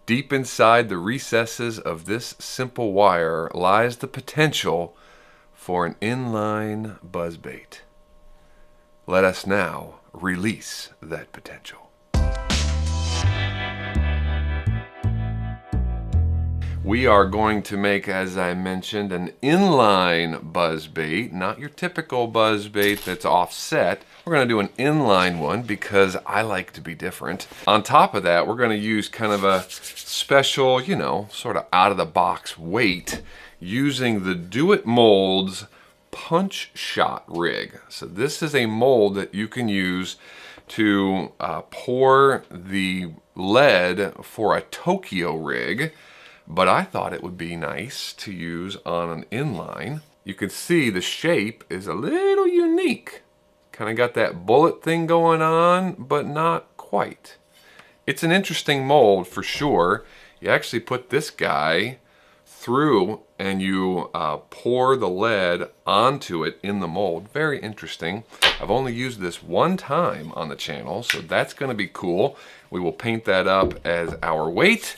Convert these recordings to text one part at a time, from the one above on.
Deep inside the recesses of this simple wire lies the potential for an inline buzzbait. Let us now release that potential. We are going to make, as I mentioned, an inline buzzbait, not your typical buzzbait that's offset. We're going to do an inline one because I like to be different. On top of that, we're going to use kind of a special, you know, sort of out-of-the-box weight using the Do It Molds punch shot rig. So this is a mold that you can use to pour the lead for a Tokyo rig. But I thought it would be nice to use on an inline. You can see the shape is a little unique. Kind of got that bullet thing going on, but not quite. It's an interesting mold for sure. You actually put this guy through and you pour the lead onto it in the mold. Very interesting. I've only used this one time on the channel, so that's going to be cool. We will paint that up as our weight.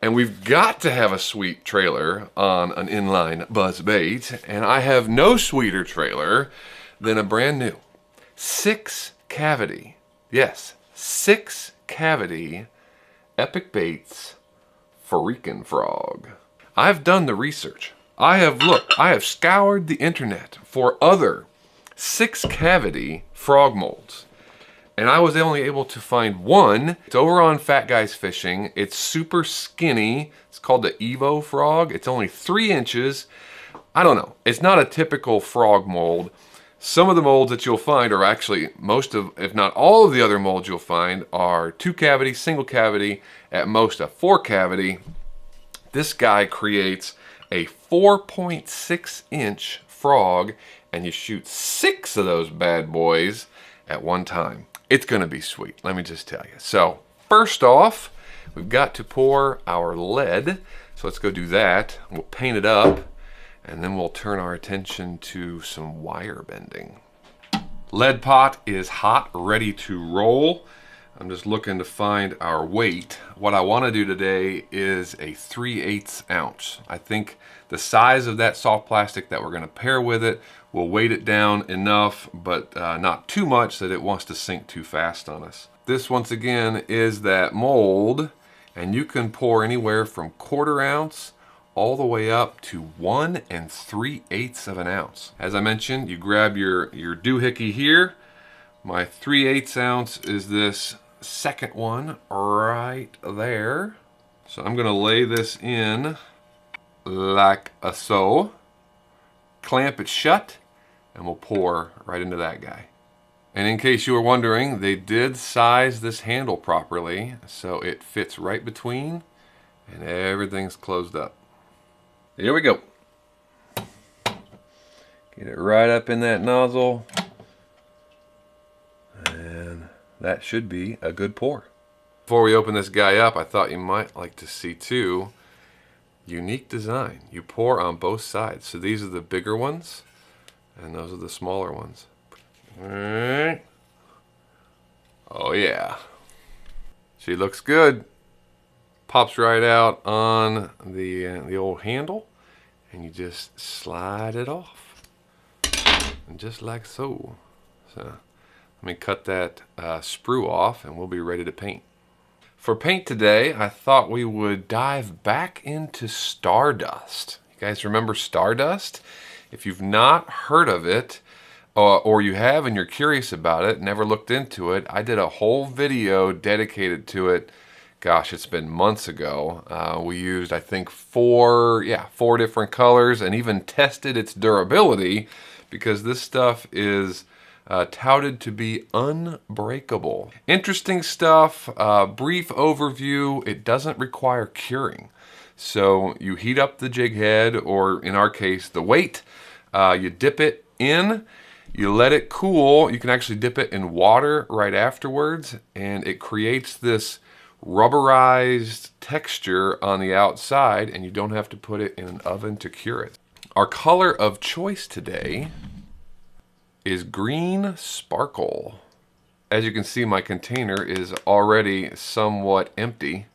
And we've got to have a sweet trailer on an inline buzzbait, and I have no sweeter trailer than a brand new 6 cavity, yes, 6 cavity Epic Baits Freakin Frog. I've done the research. I have looked, I have scoured the internet for other 6 cavity frog molds. And I was only able to find one. It's over on Fat Guys Fishing. It's super skinny. It's called the Evo Frog. It's only 3 inches. I don't know. It's not a typical frog mold. Some of the molds that you'll find are actually, most of, if not all of the other molds you'll find are 2 cavity, single cavity, at most a 4 cavity. This guy creates a 4.6 inch frog, and you shoot 6 of those bad boys at one time. It's gonna be sweet, let me just tell you. So first off, we've got to pour our lead. So let's go do that. We'll paint it up and then we'll turn our attention to some wire bending. Lead pot is hot, ready to roll. I'm just looking to find our weight. What I wanna do today is a 3/8 ounce. I think the size of that soft plastic that we're gonna pair with it will weight it down enough, but not too much that it wants to sink too fast on us. This, once again, is that mold, and you can pour anywhere from 1/4 ounce all the way up to 1 3/8 of an ounce. As I mentioned, you grab your doohickey here. My 3/8 ounce is this second one right there. So I'm gonna lay this in like so, clamp it shut, and we'll pour right into that guy. And in case you were wondering, they did size this handle properly, so it fits right between and everything's closed up. Here we go. Get it right up in that nozzle, and that should be a good pour. Before we open this guy up, I thought you might like to see too, unique design. You pour on both sides. So these are the bigger ones, and those are the smaller ones. All right. Oh yeah. She looks good. Pops right out on the old handle, and you just slide it off, and just like so. So let me cut that sprue off, and we'll be ready to paint. For paint today, I thought we would dive back into Stardust. You guys remember Stardust? If you've not heard of it, or you have and you're curious about it, never looked into it, I did a whole video dedicated to it. Gosh, it's been months ago. We used, I think, 4 different colors, and even tested its durability, because this stuff is touted to be unbreakable. Interesting stuff. Brief overview. It doesn't require curing. So you heat up the jig head, or in our case, the weight. You dip it in. You let it cool. You can actually dip it in water right afterwards, and it creates this rubberized texture on the outside, and you don't have to put it in an oven to cure it. Our color of choice today is green sparkle. As you can see, my container is already somewhat empty.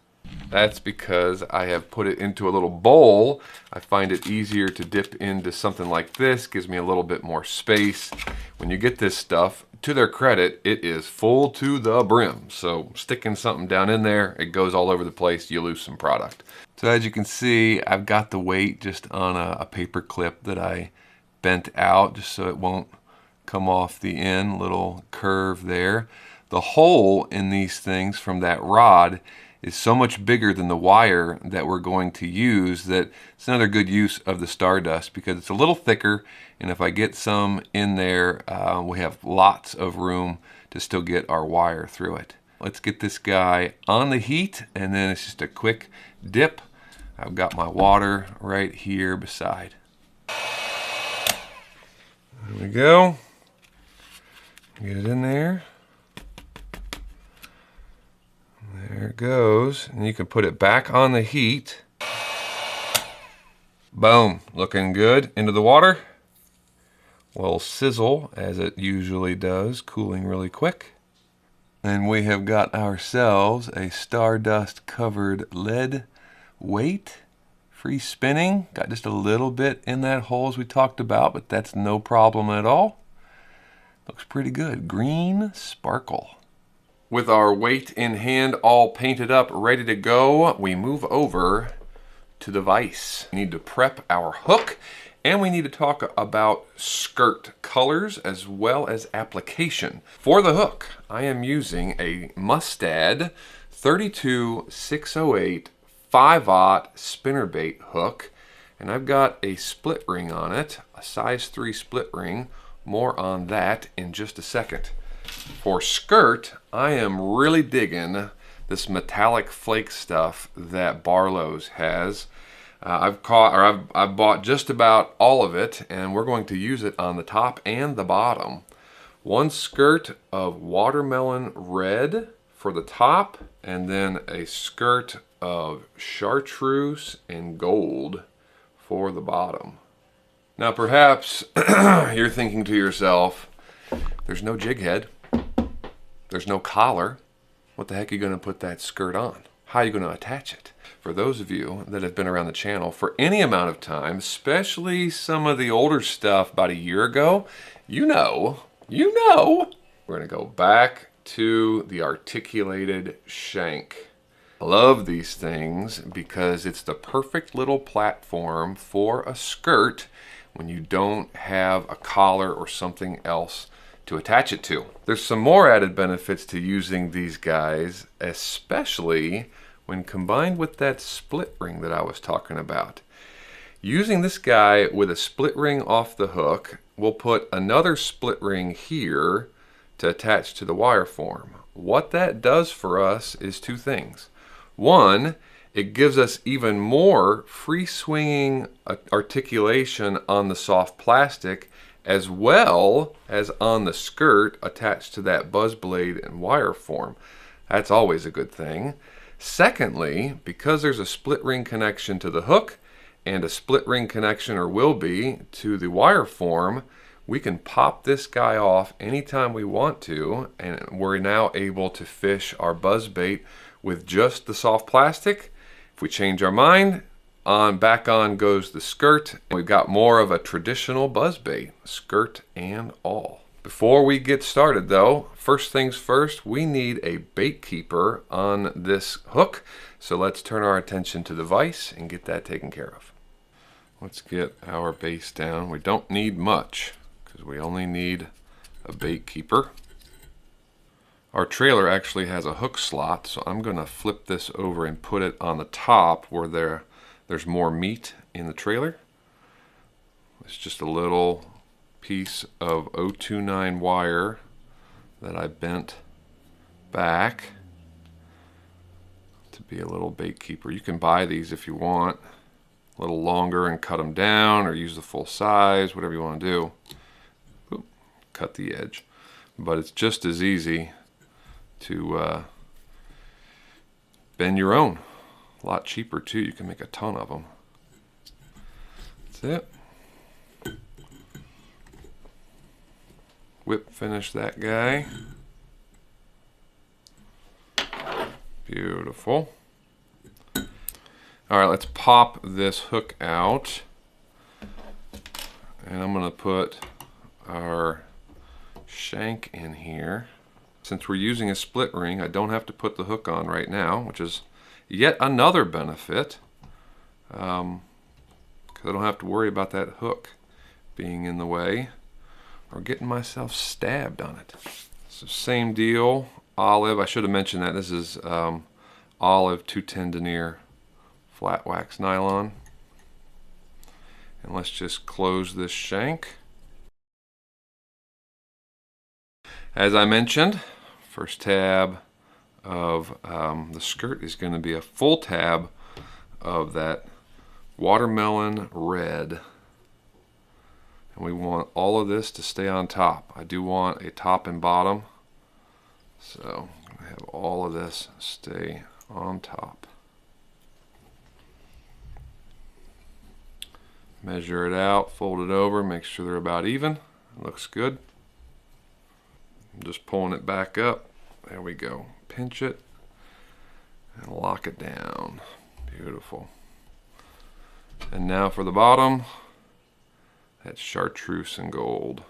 That's because I have put it into a little bowl. I find it easier to dip into something like this, gives me a little bit more space. When you get this stuff, to their credit, it is full to the brim. So sticking something down in there, it goes all over the place, you lose some product. So as you can see, I've got the weight just on a paper clip that I bent out just so it won't come off the end, little curve there. The hole in these things from that rod is so much bigger than the wire that we're going to use that it's another good use of the Stardust because it's a little thicker, and if I get some in there, we have lots of room to still get our wire through it. Let's get this guy on the heat, and then it's just a quick dip. I've got my water right here beside. There we go. Get it in there. There it goes. And you can put it back on the heat. Boom. Looking good. Into the water. Will sizzle as it usually does, cooling really quick. And we have got ourselves a Stardust covered lead weight. Free spinning. Got just a little bit in that hole as we talked about, but that's no problem at all. Looks pretty good. Green sparkle. With our weight in hand, all painted up, ready to go, we move over to the vise. We need to prep our hook, and we need to talk about skirt colors as well as application. For the hook, I am using a Mustad 32608 5/0 spinnerbait hook, and I've got a split ring on it, a size 3 split ring. More on that in just a second. For skirt, I am really digging this metallic flake stuff that Barlow's has. I've bought just about all of it, and we're going to use it on the top and the bottom. One skirt of watermelon red for the top, and then a skirt of chartreuse and gold for the bottom. Now perhaps you're thinking to yourself, there's no jig head, there's no collar. What the heck are you going to put that skirt on? How are you going to attach it? For those of you that have been around the channel for any amount of time, especially some of the older stuff about a year ago, you know, we're going to go back to the articulated shank. I love these things because it's the perfect little platform for a skirt when you don't have a collar or something else to attach it to. There's some more added benefits to using these guys, especially when combined with that split ring that I was talking about. Using this guy with a split ring off the hook, we'll put another split ring here to attach to the wire form. What that does for us is two things. One, it gives us even more free swinging articulation on the soft plastic as well as on the skirt attached to that buzz blade and wire form. That's always a good thing. Secondly, because there's a split ring connection to the hook and a split ring connection, or will be, to the wire form, we can pop this guy off anytime we want to, and we're now able to fish our buzz bait with just the soft plastic. If we change our mind, back on goes the skirt. We've got more of a traditional buzz bait, skirt and all. Before we get started though, first things first, we need a bait keeper on this hook. So let's turn our attention to the vise and get that taken care of. Let's get our base down. We don't need much because we only need a bait keeper. Our trailer actually has a hook slot, so I'm going to flip this over and put it on the top where there's more meat in the trailer. It's just a little piece of 029 wire that I bent back to be a little bait keeper. You can buy these if you want, a little longer, and cut them down or use the full size, whatever you want to do. Oop, cut the edge. But it's just as easy to bend your own. A lot cheaper too. You can make a ton of them. That's it. Whip finish that guy. Beautiful. All right, let's pop this hook out. And I'm gonna put our shank in here. Since we're using a split ring, I don't have to put the hook on right now, which is yet another benefit. Because I don't have to worry about that hook being in the way or getting myself stabbed on it. So same deal, olive. I should have mentioned that this is olive 210 denier flat wax nylon. And let's just close this shank. As I mentioned, first tab of the skirt is going to be a full tab of that watermelon red. And we want all of this to stay on top. I do want a top and bottom. So I'm going to have all of this stay on top. Measure it out, fold it over, make sure they're about even. It looks good. I'm just pulling it back up. There we go. Pinch it and lock it down. Beautiful. And now for the bottom, that's chartreuse and gold.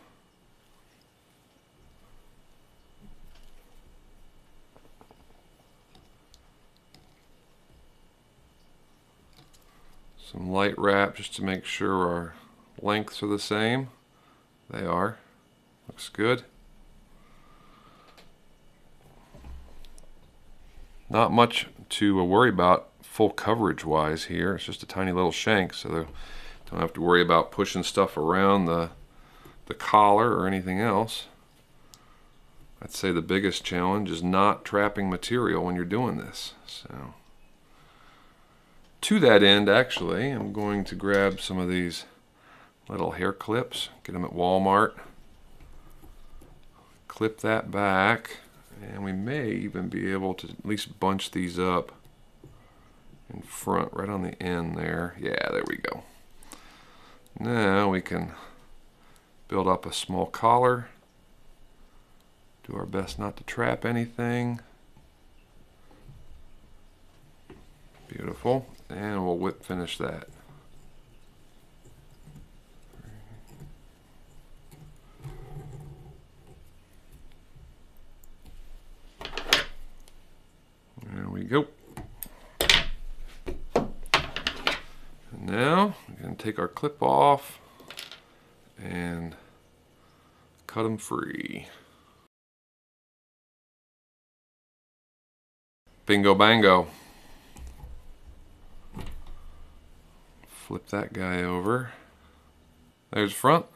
Some light wrap just to make sure our lengths are the same. They are. Looks good. Not much to worry about full coverage wise here. It's just a tiny little shank, so they don't have to worry about pushing stuff around the collar or anything else. I'd say the biggest challenge is not trapping material when you're doing this. So to that end, actually, I'm going to grab some of these little hair clips, get them at Walmart, clip that back, and we may even be able to at least bunch these up in front, right on the end there. Yeah, there we go. Now we can build up a small collar, do our best not to trap anything. Beautiful. And we'll whip finish that. There we go. And now we're going to take our clip off and cut them free. Bingo bango. Flip that guy over. There's the front.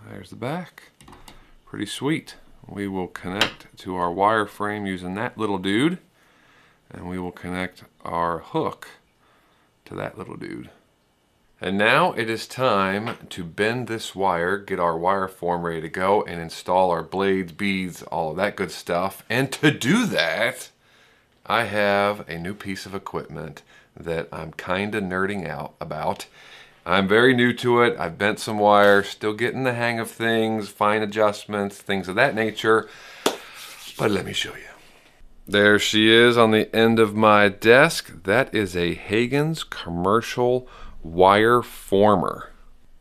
There's the back. Pretty sweet. We will connect to our wire frame using that little dude, and we will connect our hook to that little dude. And now it is time to bend this wire, get our wire form ready to go, and install our blades, beads, all of that good stuff. And to do that, I have a new piece of equipment that I'm kind of nerding out about. I'm very new to it. I've bent some wire, still getting the hang of things, fine adjustments, things of that nature. But let me show you. There she is on the end of my desk. That is a Hagen's commercial wire former.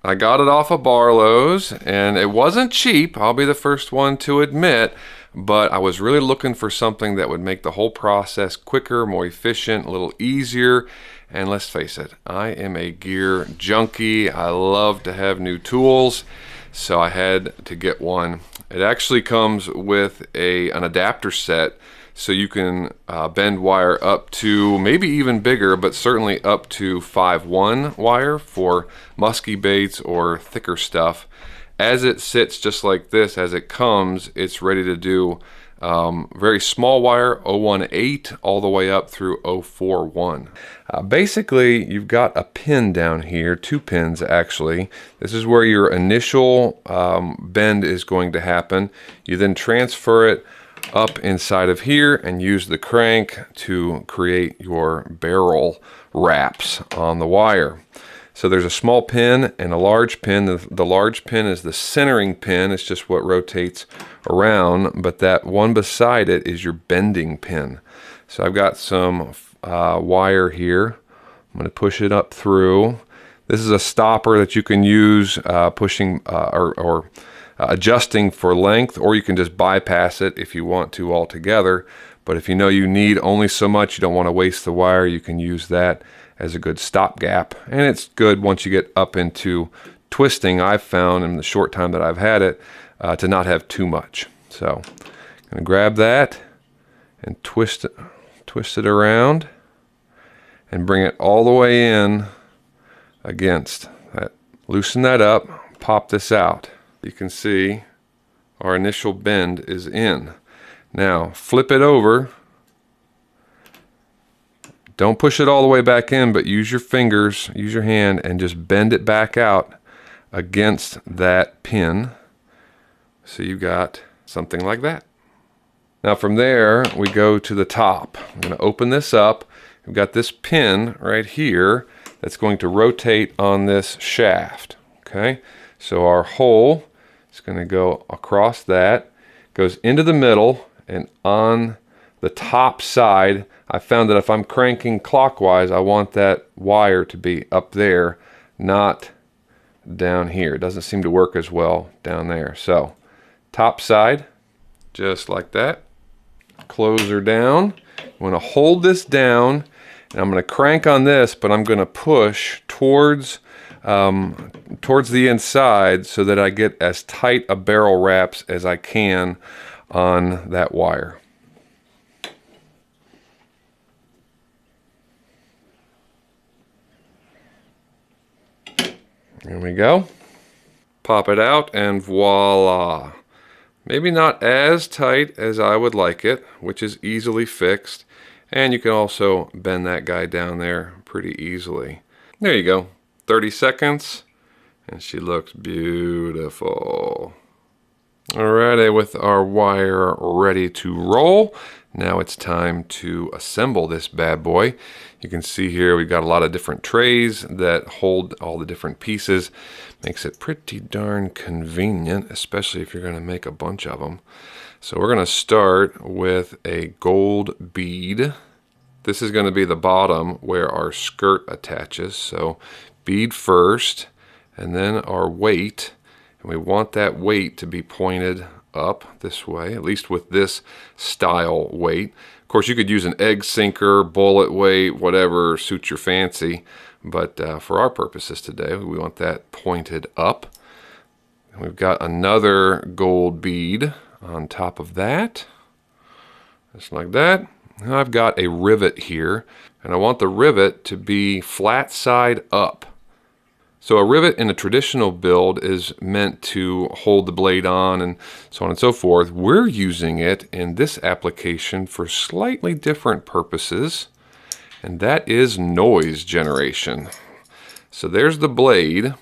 I got it off of Barlow's, and it wasn't cheap, I'll be the first one to admit, but I was really looking for something that would make the whole process quicker, more efficient, a little easier. And let's face it, I am a gear junkie. I love to have new tools, so I had to get one. It actually comes with an adapter set, so you can bend wire up to maybe even bigger, but certainly up to 5/1 wire for musky baits or thicker stuff. As it sits just like this, as it comes, it's ready to do very small wire, 018 all the way up through 041. Basically, you've got a pin down here, 2 pins actually. This is where your initial bend is going to happen. You then transfer it up inside of here and use the crank to create your barrel wraps on the wire. So there's a small pin and a large pin. The large pin is the centering pin. It's just what rotates around, but that one beside it is your bending pin. So I've got some wire here I'm going to push it up through. This is a stopper that you can use pushing or adjusting for length, or you can just bypass it if you want to altogether. But if you know you need only so much, you don't want to waste the wire, you can use that as a good stopgap. And it's good once you get up into twisting, I've found in the short time that I've had it, to not have too much. So I'm going to grab that and twist it around and bring it all the way in against that. Loosen that up, pop this out. You can see our initial bend is in. Now flip it over. Don't push it all the way back in, but use your fingers, use your hand, and just bend it back out against that pin. So you got something like that. Now from there, we go to the top. I'm going to open this up. We've got this pin right here that's going to rotate on this shaft. Okay, so our hole is going to go across that, goes into the middle, and on the top side, I found that if I'm cranking clockwise, I want that wire to be up there, not down here. It doesn't seem to work as well down there. So top side, just like that. Close her down. I'm going to hold this down, and I'm going to crank on this, but I'm going to push towards the inside so that I get as tight a barrel wraps as I can on that wire. There we go. Pop it out and voila. Maybe not as tight as I would like it, which is easily fixed. And you can also bend that guy down there pretty easily. There you go. 30 seconds and she looks beautiful. Alrighty, with our wire ready to roll, now it's time to assemble this bad boy. You can see here we've got a lot of different trays that hold all the different pieces. Makes it pretty darn convenient, especially if you're going to make a bunch of them. So we're going to start with a gold bead. This is going to be the bottom where our skirt attaches. So bead first, and then our weight. And we want that weight to be pointed up this way, at least with this style weight. Of course, you could use an egg sinker, bullet weight, whatever suits your fancy. But for our purposes today, we want that pointed up. And we've got another gold bead on top of that, just like that. And I've got a rivet here, and I want the rivet to be flat side up. So a rivet in a traditional build is meant to hold the blade on and so on and so forth. We're using it in this application for slightly different purposes, and that is noise generation. So there's the blade.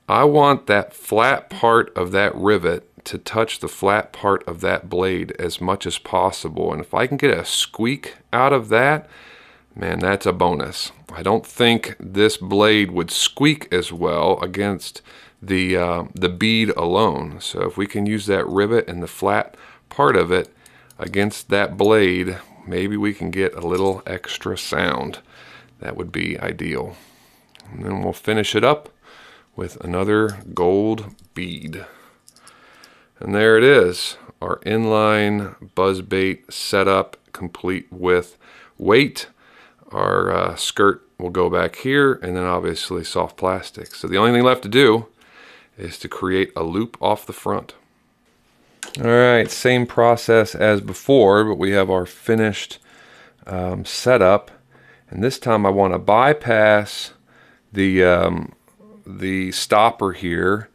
I want that flat part of that rivet to touch the flat part of that blade as much as possible. And if I can get a squeak out of that, man, that's a bonus. I don't think this blade would squeak as well against the bead alone. So if we can use that rivet and the flat part of it against that blade, maybe we can get a little extra sound. That would be ideal. And then we'll finish it up with another gold bead. And there it is, our inline buzzbait setup, complete with weight. Our skirt will go back here, and then obviously soft plastic. So the only thing left to do is to create a loop off the front. All right, same process as before, but we have our finished setup. And this time I want to bypass the stopper here.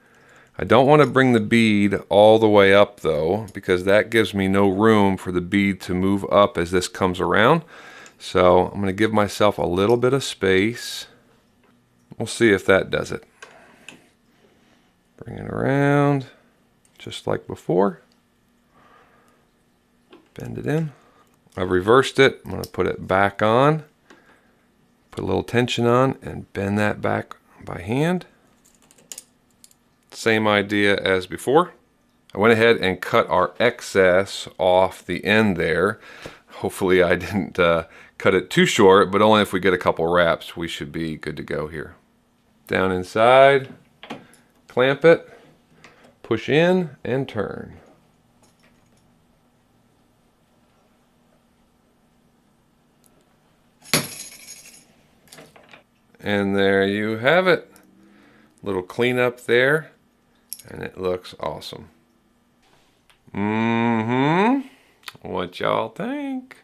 I don't want to bring the bead all the way up though, because that gives me no room for the bead to move up as this comes around. So I'm going to give myself a little bit of space. We'll see if that does it. Bring it around just like before. Bend it in. I've reversed it. I'm going to put it back on. Put a little tension on and bend that back by hand. Same idea as before. I went ahead and cut our excess off the end there. Hopefully I didn't cut it too short, but only if we get a couple wraps, we should be good to go here. Down inside, clamp it, push in, and turn. And there you have it. Little cleanup there, and it looks awesome. What y'all think?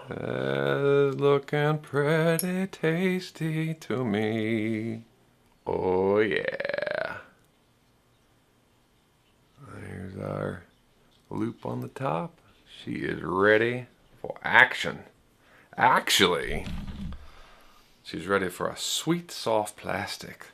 Looking pretty tasty to me. Oh yeah. There's our loop on the top. She is ready for action. Actually, she's ready for a sweet soft plastic.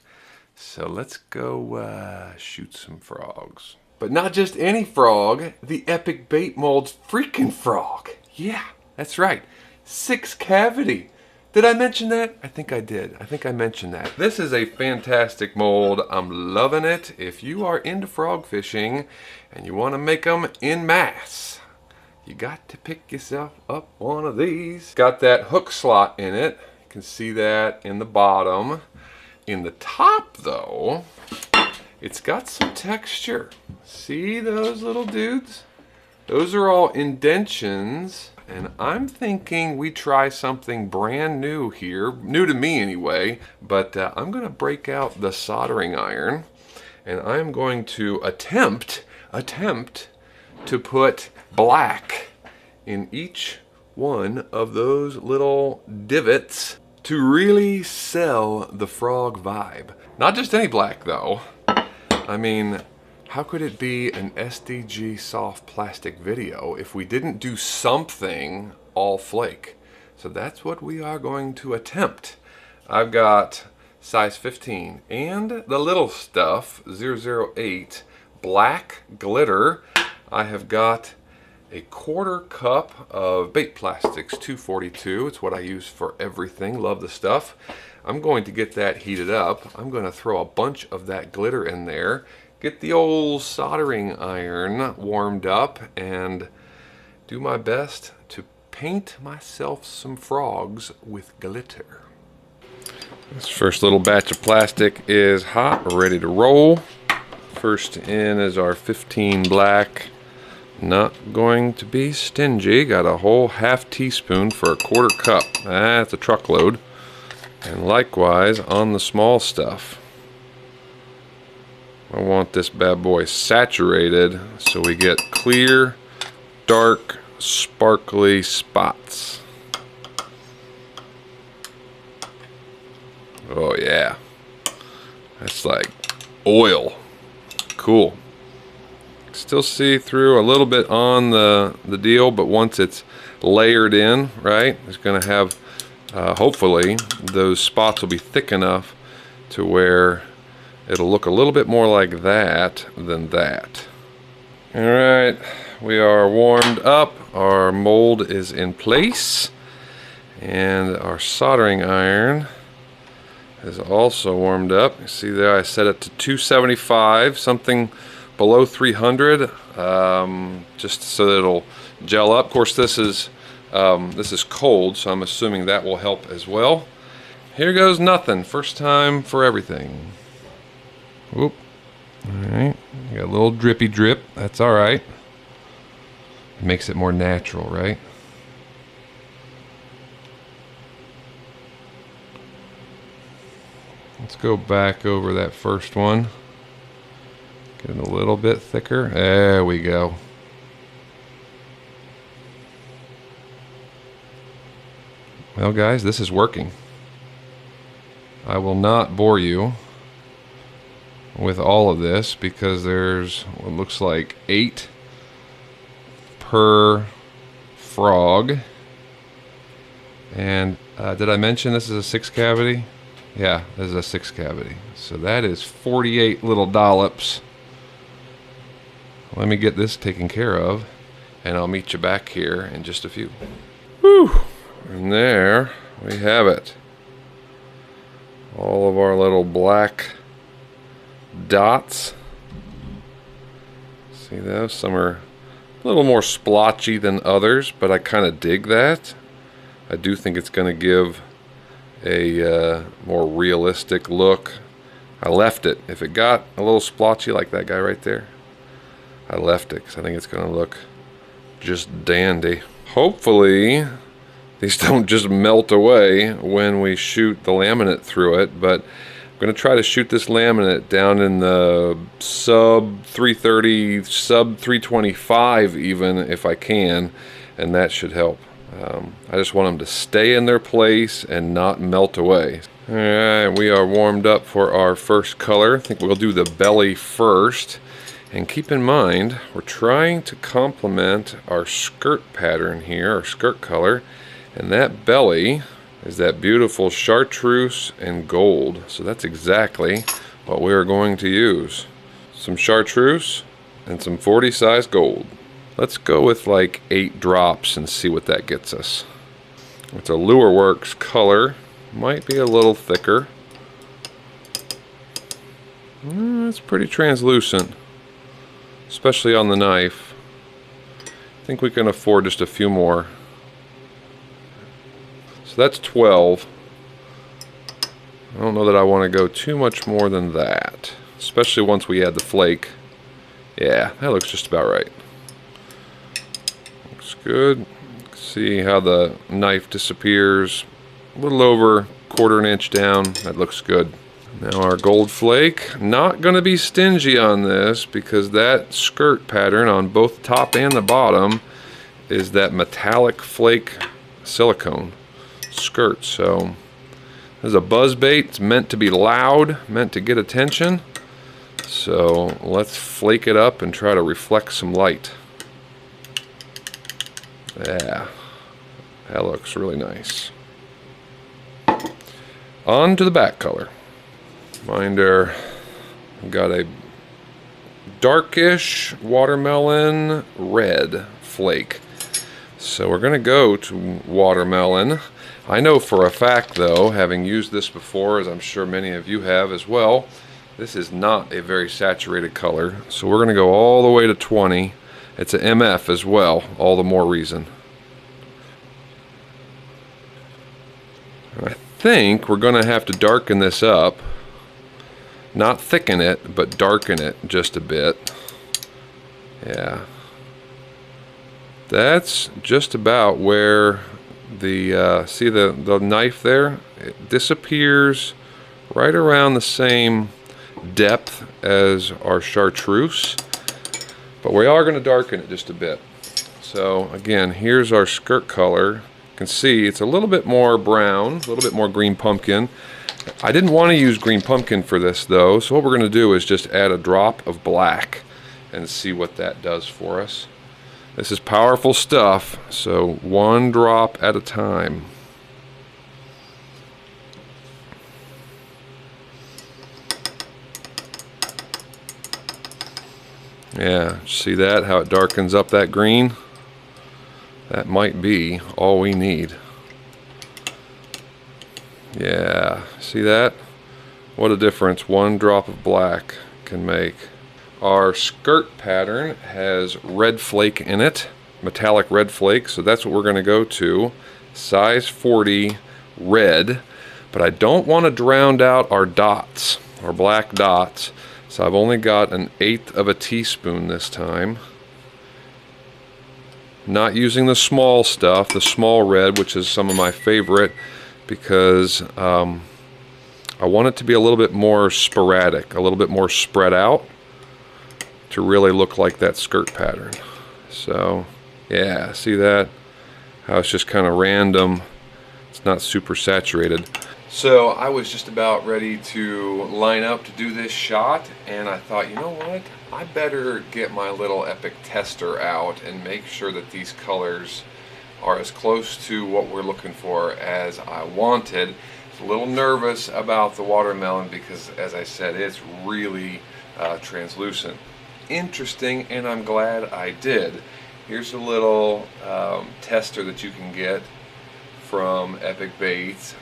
So let's go shoot some frogs. But not just any frog, the Epic Bait Mold's Freakin Frog. Yeah, that's right, 6 cavity. Did I mention that? I think I did. I think I mentioned that. This is a fantastic mold. I'm loving it. If you are into frog fishing and you want to make them en masse, you got to pick yourself up one of these. Got that hook slot in it. You can see that in the bottom. In the top though, it's got some texture. See those little dudes? Those are all indentions, and I'm thinking we try something brand new here, new to me anyway, but I'm gonna break out the soldering iron, and I'm going to attempt to put black in each one of those little divots to really sell the frog vibe. Not just any black though. I mean, how could it be an SDG soft plastic video if we didn't do something all flake? So that's what we are going to attempt. I've got size 15 and the little stuff, 008 black glitter. I have got a 1/4 cup of Baitplastics 242. It's what I use for everything. Love the stuff. I'm going to get that heated up. I'm going to throw a bunch of that glitter in there, get the old soldering iron warmed up, and do my best to paint myself some frogs with glitter. This first little batch of plastic is hot, ready to roll. First in is our 15 black. Not going to be stingy. Got a whole ½ teaspoon for a 1/4 cup. That's a truckload. And likewise on the small stuff. I want this bad boy saturated so we get clear, dark, sparkly spots. Oh yeah. That's like oil. Cool. Still see through a little bit on the deal, but once it's layered in, right, it's going to have hopefully those spots will be thick enough to where it'll look a little bit more like that than that. All right, we are warmed up. Our mold is in place, and our soldering iron is also warmed up. You see there, I set it to 275, something below 300, just so that it'll gel up. Of course, this is cold, so I'm assuming that will help as well. Here goes nothing. First time for everything. Whoop. All right, you got a little drippy drip. That's all right. It makes it more natural, right? Let's go back over that first one. Getting a little bit thicker. There we go. Well, guys, this is working. I will not bore you with all of this because there's what looks like 8 per frog. And did I mention this is a 6 cavity? Yeah, this is a 6 cavity. So that is 48 little dollops. Let me get this taken care of, and I'll meet you back here in just a few. Whew! And there we have it. All of our little black dots. See those? Some are a little more splotchy than others, but I kind of dig that. I do think it's going to give a more realistic look. I left it. If it got a little splotchy like that guy right there, I left it because I think it's going to look just dandy. Hopefully these don't just melt away when we shoot the laminate through it, but I'm going to try to shoot this laminate down in the sub 330, sub 325 even if I can, and that should help. I just want them to stay in their place and not melt away. Alright, we are warmed up for our first color. I think we'll do the belly first. And keep in mind, we're trying to complement our skirt pattern here, our skirt color. And that belly is that beautiful chartreuse and gold. So that's exactly what we are going to use. Some chartreuse and some 40 size gold. Let's go with like 8 drops and see what that gets us. It's a Lurecraft color. Might be a little thicker. It's pretty translucent, especially on the knife. I think we can afford just a few more. So that's 12. I don't know that I want to go too much more than that, especially once we add the flake. Yeah, that looks just about right. Looks good. See how the knife disappears. A little over 1/4 inch down. That looks good. Now our gold flake. Not going to be stingy on this because that skirt pattern on both top and the bottom is that metallic flake silicone skirt. So this is a buzz bait. It's meant to be loud, meant to get attention. So let's flake it up and try to reflect some light. Yeah, that looks really nice. On to the back color. Minder got a darkish watermelon red flake. So we're going to go to watermelon. I know for a fact though, having used this before, as I'm sure many of you have as well, this is not a very saturated color. So we're going to go all the way to 20. It's an MF as well, all the more reason. I think we're going to have to darken this up. Not thicken it, but darken it just a bit. Yeah. That's just about where the, see the knife there? It disappears right around the same depth as our chartreuse. But we are going to darken it just a bit. So again, here's our skirt color. You can see it's a little bit more brown, a little bit more green pumpkin. I didn't want to use green pumpkin for this though, so what we're going to do is just add a drop of black and see what that does for us. This is powerful stuff, so 1 drop at a time. Yeah, see that, how it darkens up that green? That might be all we need. Yeah, see that? What a difference 1 drop of black can make. Our skirt pattern has red flake in it, metallic red flake, so that's what we're going to go to. Size 40 red, but I don't want to drown out our dots, our black dots. So I've only got 1/8 of a teaspoon this time. Not using the small stuff, the small red, which is some of my favorite, because I want it to be a little bit more sporadic, a little bit more spread out to really look like that skirt pattern. So yeah, see that? How it's just kind of random. It's not super saturated. So I was just about ready to line up to do this shot, and I thought, you know what? I better get my little Epic tester out and make sure that these colors are as close to what we're looking for as I wanted. I was a little nervous about the watermelon because, as I said, it's really translucent. Interesting, and I'm glad I did. Here's a little tester that you can get from Epic Baits.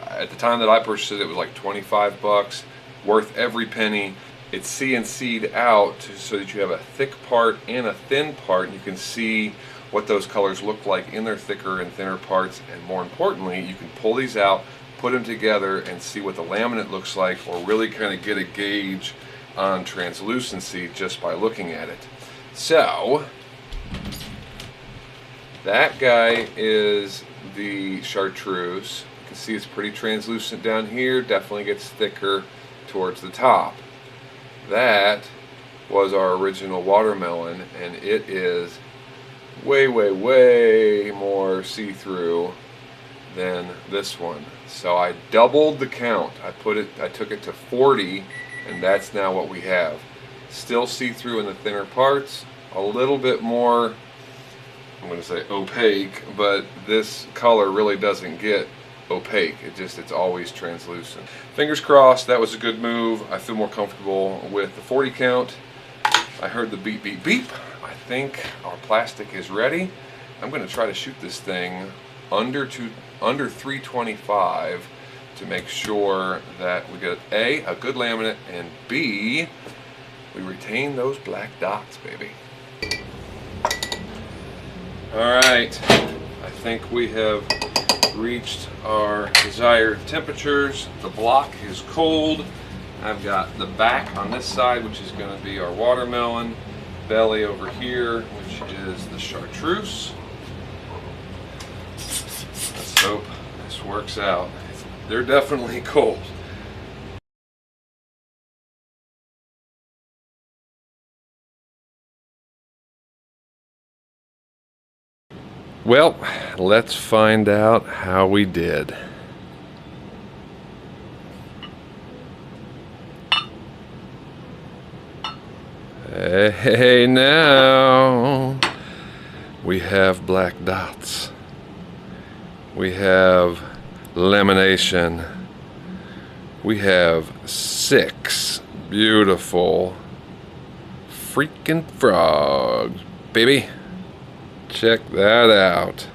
At the time that I purchased it, it was like 25 bucks, worth every penny. It's CNC'd out so that you have a thick part and a thin part. You can see what those colors look like in their thicker and thinner parts, and more importantly, you can pull these out, put them together, and see what the laminate looks like, or really kind of get a gauge on translucency just by looking at it. So that guy is the chartreuse. You can see it's pretty translucent down here, definitely gets thicker towards the top. That was our original watermelon, and it is way, way, way more see-through than this one. So I doubled the count. I took it to 40, and that's now what we have. Still see-through in the thinner parts, a little bit more, I'm going to say opaque, but this color really doesn't get opaque. It's always translucent. Fingers crossed, that was a good move. I feel more comfortable with the 40 count. I heard the beep, beep, beep. I think our plastic is ready. I'm going to try to shoot this thing under 325 to make sure that we get a good laminate, and B, we retain those black dots, baby. Alright, I think we have reached our desired temperatures. The block is cold. I've got the back on this side, which is going to be our watermelon, belly over here, which is the chartreuse. Let's hope this works out. They're definitely cold. Well, let's find out how we did. Hey, now we have black dots. We have lamination. We have 6 beautiful freaking frogs, baby. Check that out.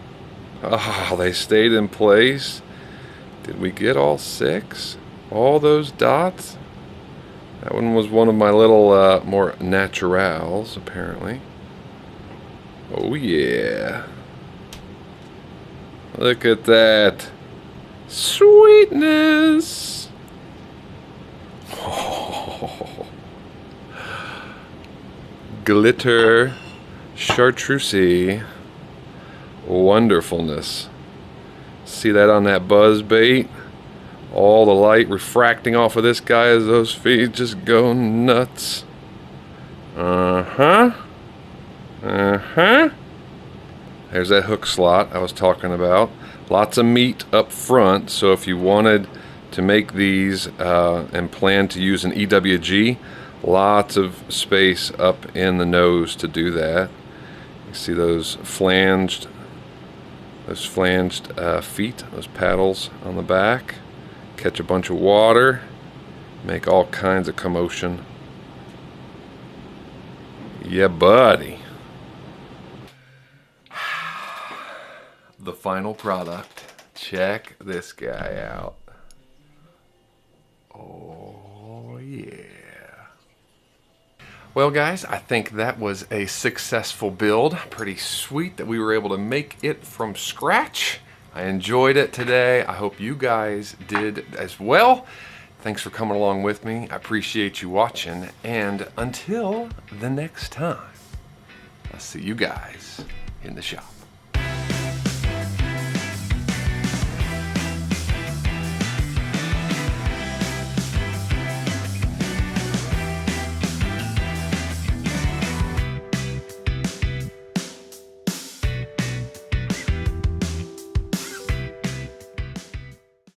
Oh, they stayed in place. Did we get all 6? All those dots? That one was one of my little more naturals, apparently. Oh yeah. Look at that. Sweetness. Oh. Glitter. Chartreusey wonderfulness. See that on that buzz bait? All the light refracting off of this guy as those feet just go nuts. There's that hook slot I was talking about. Lots of meat up front, so if you wanted to make these and plan to use an EWG, lots of space up in the nose to do that. You see those flanged feet, those paddles on the back. Catch a bunch of water, make all kinds of commotion. Yeah, buddy. The final product. Check this guy out. Oh, yeah. Well guys, I think that was a successful build. Pretty sweet that we were able to make it from scratch. I enjoyed it today. I hope you guys did as well. Thanks for coming along with me. I appreciate you watching. And until the next time, I'll see you guys in the shop.